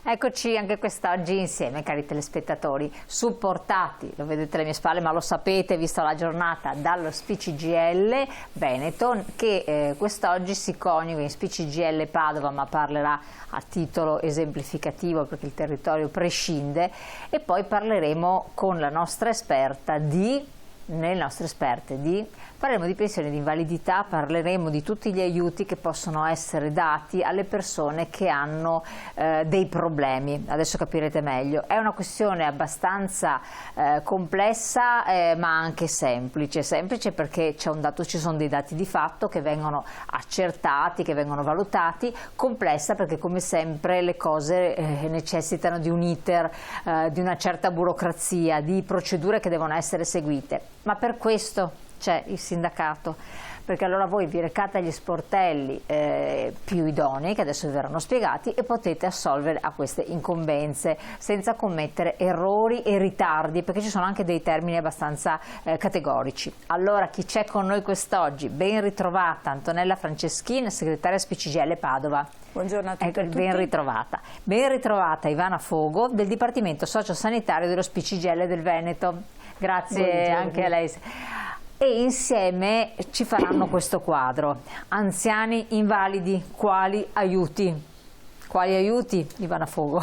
Eccoci anche quest'oggi insieme, cari telespettatori, supportati, lo vedete alle mie spalle, ma lo sapete, visto la giornata, dallo SPCGL Veneto, che quest'oggi si coniuga in SPCGL Padova, ma parlerà a titolo esemplificativo perché il territorio prescinde, e poi parleremo con la nostra esperta parleremo di pensioni di invalidità, parleremo di tutti gli aiuti che possono essere dati alle persone che hanno dei problemi. Adesso capirete meglio. È una questione abbastanza complessa ma anche semplice. Semplice perché ci sono dei dati di fatto che vengono accertati, che vengono valutati. Complessa perché come sempre le cose necessitano di un iter, di una certa burocrazia, di procedure che devono essere seguite. Ma per questo c'è il sindacato, perché allora voi vi recate agli sportelli più idonei, che adesso vi verranno spiegati, e potete assolvere a queste incombenze senza commettere errori e ritardi, perché ci sono anche dei termini abbastanza categorici. Allora, chi c'è con noi quest'oggi? Ben ritrovata Antonella Franceschin, segretaria SPCGL Padova. Buongiorno a tutti. Ecco, ben ritrovata. Ben ritrovata Ivana Fogo del Dipartimento Sociosanitario dello SPCGL del Veneto. Grazie. Buongiorno. Anche a lei. E insieme ci faranno questo quadro. Anziani invalidi, quali aiuti? Quali aiuti, Ivana Fogo?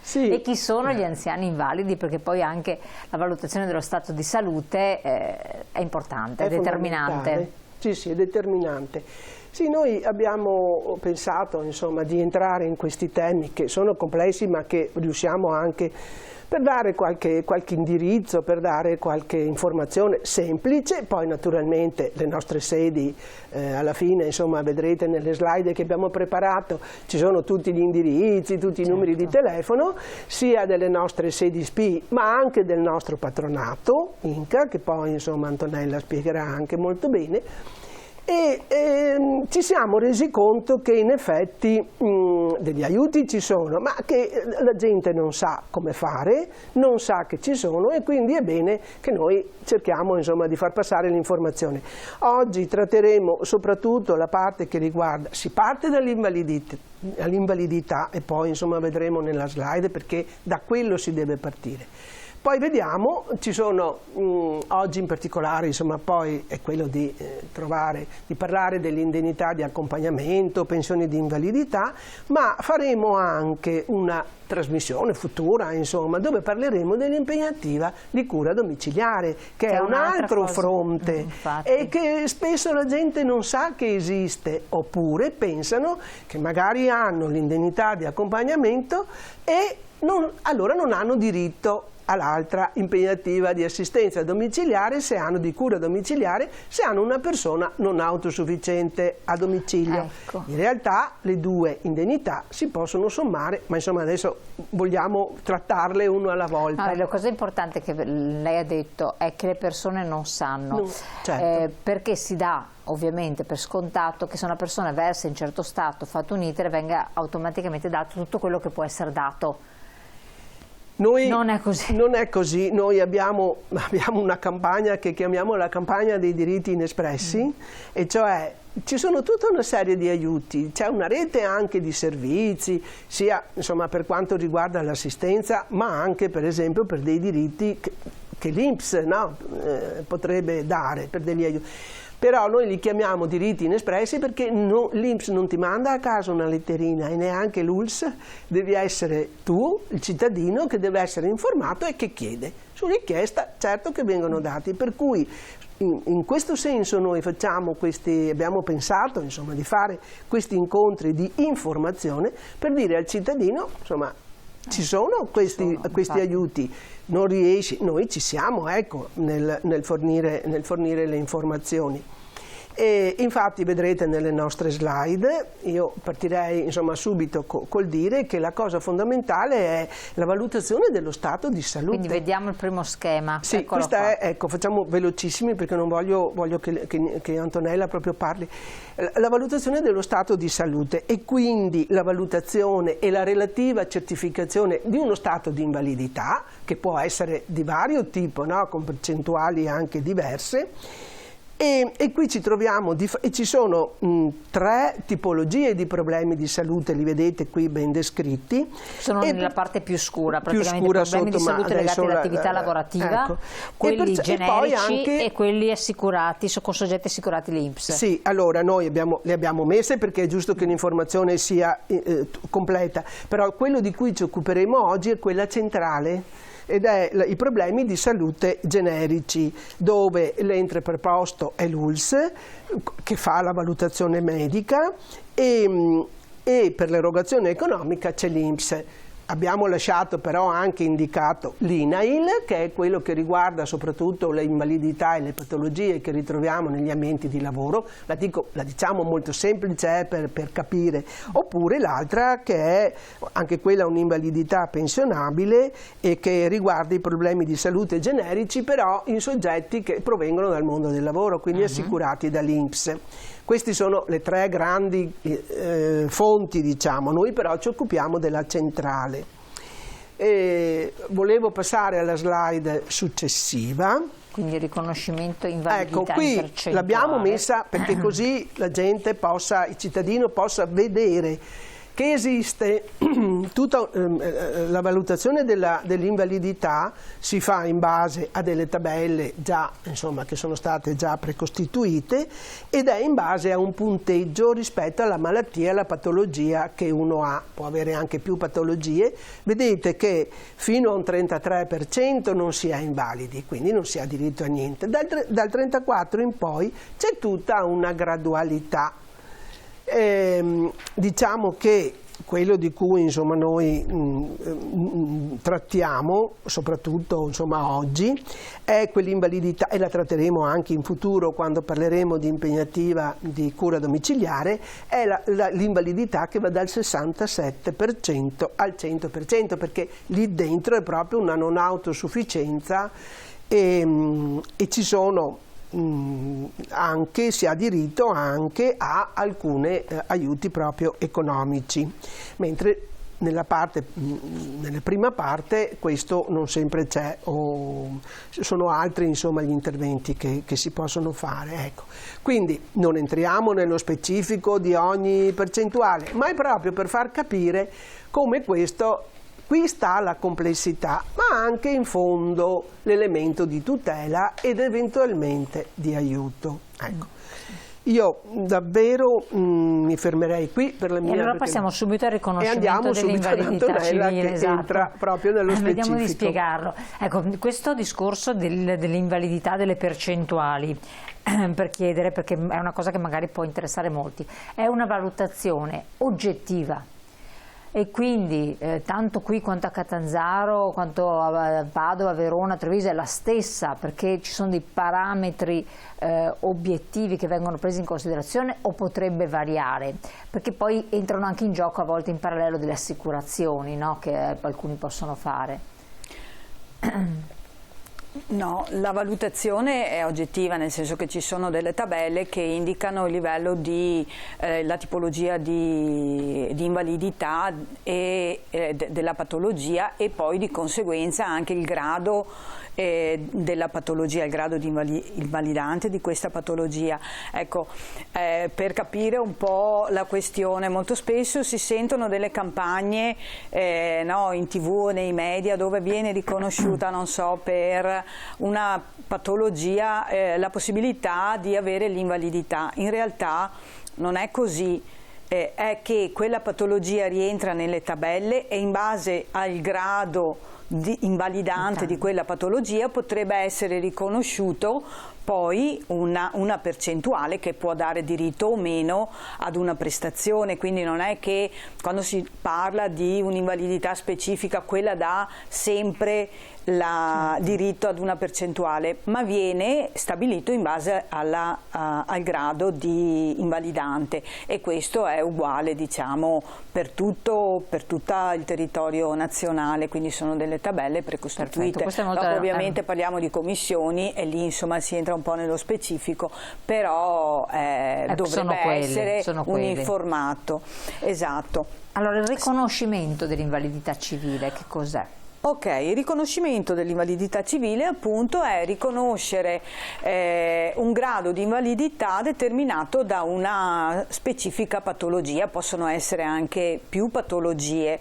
Sì. E chi sono gli anziani invalidi? Perché poi anche la valutazione dello stato di salute è importante, è determinante. Sì, è determinante. Sì, noi abbiamo pensato insomma, di entrare in questi temi che sono complessi ma che riusciamo anche per dare qualche indirizzo, per dare qualche informazione semplice. Poi naturalmente le nostre sedi alla fine insomma, vedrete nelle slide che abbiamo preparato ci sono tutti gli indirizzi, tutti i numeri di telefono sia delle nostre sedi SPI ma anche del nostro patronato INCA, che poi insomma Antonella spiegherà anche molto bene. E ci siamo resi conto che in effetti degli aiuti ci sono, ma che la gente non sa come fare, non sa che ci sono, e quindi è bene che noi cerchiamo insomma, di far passare l'informazione. Oggi tratteremo soprattutto la parte che riguarda, si parte dall'invalidità e poi insomma, vedremo nella slide perché da quello si deve partire. Poi vediamo, ci sono oggi in particolare, insomma, poi è quello di parlare dell'indennità di accompagnamento, pensioni di invalidità, ma faremo anche una trasmissione futura, insomma, dove parleremo dell'impegnativa di cura domiciliare, che è un altro fronte e che spesso la gente non sa che esiste, oppure pensano che magari hanno l'indennità di accompagnamento e allora non hanno diritto all'altra impegnativa di assistenza domiciliare, se hanno di cura domiciliare, se hanno una persona non autosufficiente a domicilio. Ecco. In realtà le due indennità si possono sommare, ma insomma adesso vogliamo trattarle uno alla volta. La cosa importante che lei ha detto è che le persone non sanno, certo. Perché si dà ovviamente per scontato che se una persona versa in certo stato, fatto un iter, venga automaticamente dato tutto quello che può essere dato. Non è così. Non è così. Noi abbiamo una campagna che chiamiamo la campagna dei diritti inespressi, e cioè ci sono tutta una serie di aiuti, c'è una rete anche di servizi, sia insomma, per quanto riguarda l'assistenza, ma anche per esempio per dei diritti che l'INPS potrebbe dare, per degli aiuti. Però noi li chiamiamo diritti inespressi perché l'INPS non ti manda a casa una letterina e neanche l'ULS, devi essere tu, il cittadino, che deve essere informato e che chiede. Su richiesta certo che vengono dati, per cui in questo senso noi abbiamo pensato insomma, di fare questi incontri di informazione per dire al cittadino insomma, ci sono questi aiuti, non riesci, noi ci siamo ecco, nel fornire le informazioni. E infatti vedrete nelle nostre slide, io partirei insomma, subito col dire che la cosa fondamentale è la valutazione dello stato di salute. Quindi vediamo il primo schema. Sì, questa è, ecco, facciamo velocissimi perché non voglio che Antonella proprio parli. La valutazione dello stato di salute e quindi la valutazione e la relativa certificazione di uno stato di invalidità, che può essere di vario tipo, no? Con percentuali anche diverse. E qui ci troviamo, e ci sono 3 tipologie di problemi di salute, li vedete qui ben descritti. Sono nella parte più scura, praticamente problemi di salute legati all'attività lavorativa, ecco. Quelli generici e quelli assicurati, con soggetti assicurati l'INPS. Sì, allora noi le abbiamo messe perché è giusto che l'informazione sia completa, però quello di cui ci occuperemo oggi è quella centrale, ed è i problemi di salute generici, dove l'ente preposto è l'ULSS, che fa la valutazione medica, e per l'erogazione economica c'è l'INPS. Abbiamo lasciato però anche indicato l'INAIL, che è quello che riguarda soprattutto le invalidità e le patologie che ritroviamo negli ambienti di lavoro, la diciamo molto semplice per capire, oppure l'altra che è anche quella un'invalidità pensionabile e che riguarda i problemi di salute generici però in soggetti che provengono dal mondo del lavoro, quindi assicurati dall'INPS. Queste sono le 3 grandi fonti, diciamo. Noi però ci occupiamo della centrale. Volevo passare alla slide successiva. Quindi riconoscimento invalidità. Ecco, qui l'abbiamo messa perché così la gente il cittadino possa vedere che esiste tutta la valutazione dell'invalidità si fa in base a delle tabelle già, insomma, che sono state già precostituite, ed è in base a un punteggio rispetto alla malattia e alla patologia che uno ha. Può avere anche più patologie. Vedete che fino a un 33% non si è invalidi, quindi non si ha diritto a niente. Dal 34% in poi c'è tutta una gradualità. Diciamo che quello di cui insomma noi trattiamo soprattutto insomma oggi è quell'invalidità, e la tratteremo anche in futuro quando parleremo di impegnativa di cura domiciliare, è l'invalidità che va dal 67% al 100%, perché lì dentro è proprio una non autosufficienza e ci sono anche, si ha diritto anche a alcuni aiuti proprio economici, mentre nella prima parte questo non sempre c'è, o sono altri insomma gli interventi che si possono fare. Ecco. Quindi non entriamo nello specifico di ogni percentuale, ma è proprio per far capire come qui sta la complessità, ma anche in fondo l'elemento di tutela ed eventualmente di aiuto. Ecco. Io davvero mi fermerei qui per la mia... E allora passiamo subito al riconoscimento dell'invalidità civile, che entra proprio nello specifico. Vediamo di spiegarlo. Ecco, questo discorso dell'invalidità delle percentuali, per chiedere, perché è una cosa che magari può interessare molti, è una valutazione oggettiva. E quindi tanto qui quanto a Catanzaro, quanto a Padova, Verona, Treviso è la stessa, perché ci sono dei parametri obiettivi che vengono presi in considerazione, o potrebbe variare? Perché poi entrano anche in gioco a volte in parallelo delle assicurazioni, no? Che alcuni possono fare. No, la valutazione è oggettiva, nel senso che ci sono delle tabelle che indicano il livello di la tipologia di invalidità e della patologia, e poi di conseguenza anche il grado della patologia, il grado di invalidante di questa patologia. Ecco, per capire un po' la questione, molto spesso si sentono delle campagne no, in TV o nei media dove viene riconosciuta, non so, per una patologia la possibilità di avere l'invalidità. In realtà non è così. È che quella patologia rientra nelle tabelle e in base al grado invalidante di quella patologia potrebbe essere riconosciuto poi una percentuale che può dare diritto o meno ad una prestazione. Quindi non è che quando si parla di un'invalidità specifica quella dà sempre diritto ad una percentuale, ma viene stabilito in base al grado di invalidante, e questo è uguale, diciamo, per tutto il territorio nazionale, quindi sono delle tabelle precostituite. Dopo ovviamente parliamo di commissioni e lì insomma si entra un po' nello specifico, però dovrebbe essere un informato. Esatto. Allora, il riconoscimento dell'invalidità civile che cos'è? Ok, il riconoscimento dell'invalidità civile appunto è riconoscere un grado di invalidità determinato da una specifica patologia, possono essere anche più patologie.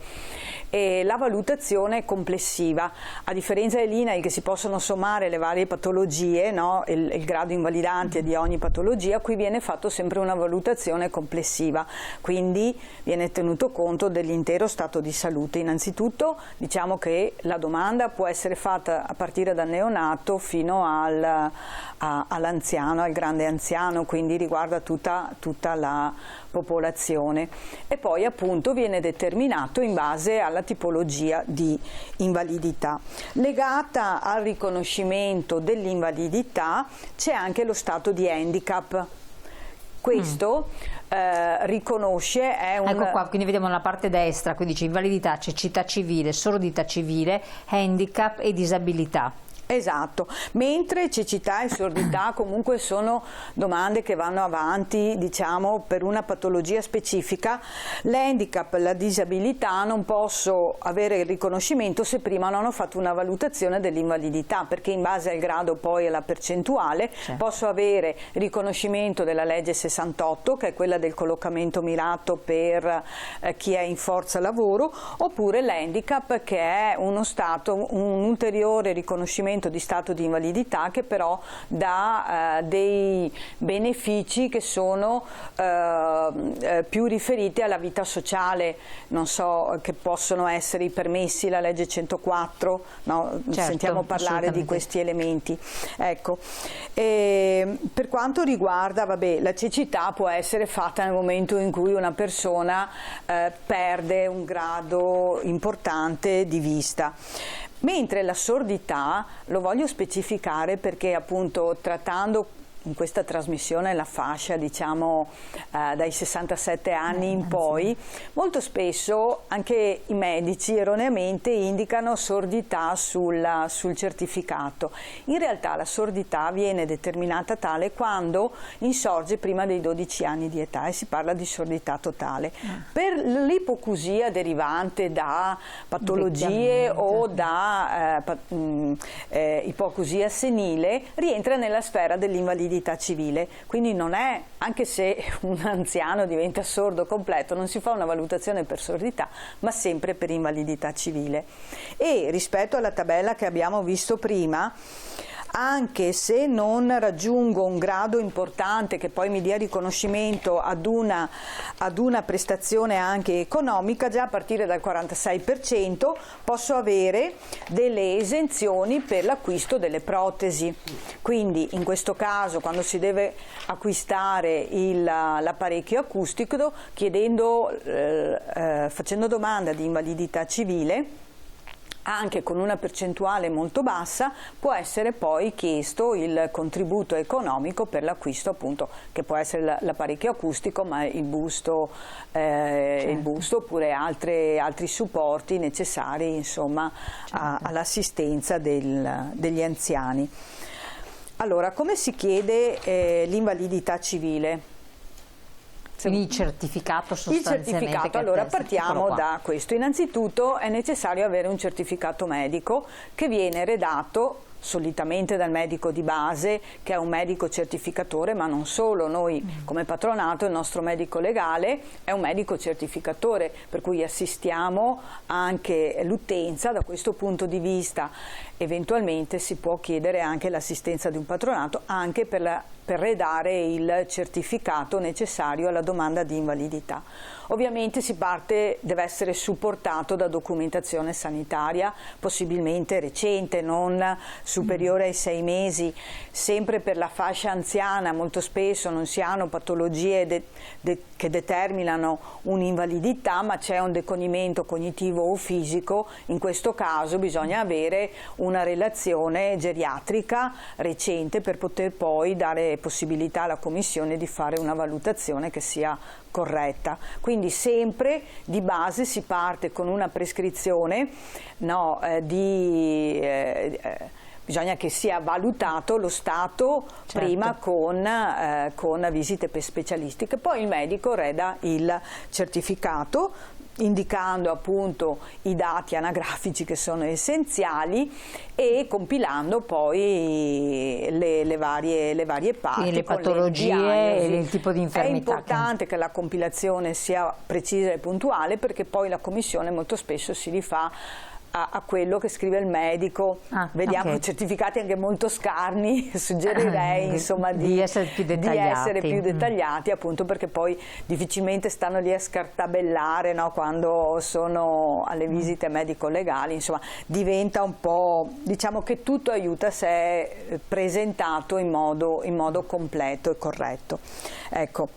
E la valutazione è complessiva, a differenza dell'INAIL che si possono sommare le varie patologie, no? il grado invalidante di ogni patologia, qui viene fatto sempre una valutazione complessiva, quindi viene tenuto conto dell'intero stato di salute. Innanzitutto diciamo che la domanda può essere fatta a partire dal neonato fino all'anziano, al grande anziano, quindi riguarda tutta la popolazione, e poi appunto viene determinato in base alla tipologia di invalidità. Legata al riconoscimento dell'invalidità c'è anche lo stato di handicap. Questo riconosce, Ecco qua, quindi vediamo nella parte destra, quindi c'è invalidità, cecità civile, sordità civile, handicap e disabilità. Esatto, mentre cecità e sordità comunque sono domande che vanno avanti, diciamo, per una patologia specifica. L'handicap, la disabilità non posso avere il riconoscimento se prima non ho fatto una valutazione dell'invalidità, perché in base al grado poi e alla percentuale posso avere riconoscimento della legge 68, che è quella del collocamento mirato per chi è in forza lavoro, oppure l'handicap, che è uno stato, un ulteriore riconoscimento di stato di invalidità che però dà dei benefici che sono più riferiti alla vita sociale, non so, che possono essere i permessi, la legge 104, no? Certo, sentiamo parlare di questi elementi. Ecco. Per quanto riguarda, vabbè, la cecità può essere fatta nel momento in cui una persona perde un grado importante di vista. Mentre la sordità, lo voglio specificare perché appunto trattando in questa trasmissione la fascia, diciamo, dai 67 anni in poi, molto spesso anche i medici erroneamente indicano sordità sul certificato. In realtà la sordità viene determinata tale quando insorge prima dei 12 anni di età e si parla di sordità totale. Per l'ipoacusia derivante da patologie o da ipoacusia senile rientra nella sfera dell'invalidità civile, quindi non è, anche se un anziano diventa sordo completo, non si fa una valutazione per sordità, ma sempre per invalidità civile. E rispetto alla tabella che abbiamo visto prima, anche se non raggiungo un grado importante che poi mi dia riconoscimento ad una prestazione anche economica, già a partire dal 46% posso avere delle esenzioni per l'acquisto delle protesi. Quindi in questo caso, quando si deve acquistare l'apparecchio acustico, facendo domanda di invalidità civile, anche con una percentuale molto bassa, può essere poi chiesto il contributo economico per l'acquisto, appunto, che può essere l'apparecchio acustico, ma il busto, oppure altri supporti necessari, insomma, all'assistenza degli anziani. Allora, come si chiede l'invalidità civile? Quindi il certificato sostanzialmente. Il certificato, allora partiamo da questo. Innanzitutto è necessario avere un certificato medico che viene redatto solitamente dal medico di base, che è un medico certificatore, ma non solo. Noi come patronato, il nostro medico legale è un medico certificatore, per cui assistiamo anche l'utenza da questo punto di vista. Eventualmente si può chiedere anche l'assistenza di un patronato anche per redare il certificato necessario alla domanda di invalidità. Ovviamente deve essere supportato da documentazione sanitaria, possibilmente recente, non superiore ai 6 mesi. Sempre per la fascia anziana molto spesso non si hanno patologie che determinano un'invalidità, ma c'è un deconimento cognitivo o fisico. In questo caso bisogna avere una relazione geriatrica recente per poter poi dare possibilità alla Commissione di fare una valutazione che sia corretta. Quindi sempre di base si parte con una prescrizione, no, bisogna che sia valutato lo stato, certo, prima con visite specialistiche, poi il medico reda il certificato indicando appunto i dati anagrafici che sono essenziali e compilando poi le varie parti. Quindi le patologie e il tipo di infermità. È importante che la compilazione sia precisa e puntuale, perché poi la commissione molto spesso si rifà a quello che scrive il medico. Vediamo certificati anche molto scarni, suggerirei insomma di essere più dettagliati, appunto perché poi difficilmente stanno lì a scartabellare, no, quando sono alle visite medico-legali, insomma diventa un po', diciamo che tutto aiuta se è presentato in modo completo e corretto. Ecco.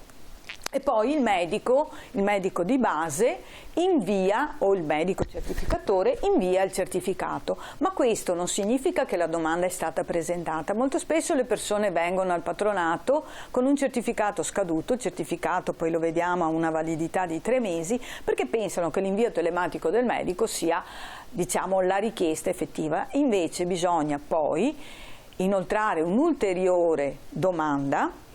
E poi il medico di base invia, o il medico certificatore invia il certificato, ma questo non significa che la domanda è stata presentata. Molto spesso le persone vengono al patronato con un certificato scaduto, il certificato poi lo vediamo ha una validità di 3 mesi, perché pensano che l'invio telematico del medico sia, diciamo, la richiesta effettiva. Invece bisogna poi inoltrare un'ulteriore domanda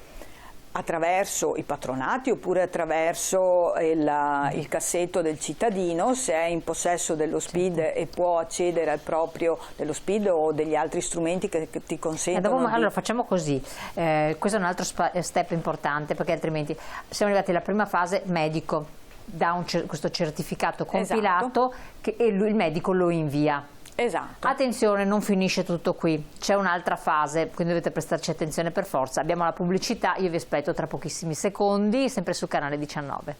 attraverso i patronati oppure attraverso il cassetto del cittadino, se è in possesso dello SPID e può accedere al proprio dello SPID o degli altri strumenti che ti consentono. Allora facciamo così, questo è un altro step importante, perché altrimenti siamo arrivati alla prima fase, medico dà questo certificato compilato, che il medico lo invia. Esatto. Attenzione, non finisce tutto qui, c'è un'altra fase, quindi dovete prestarci attenzione per forza. Abbiamo la pubblicità, io vi aspetto tra pochissimi secondi, sempre sul canale 19.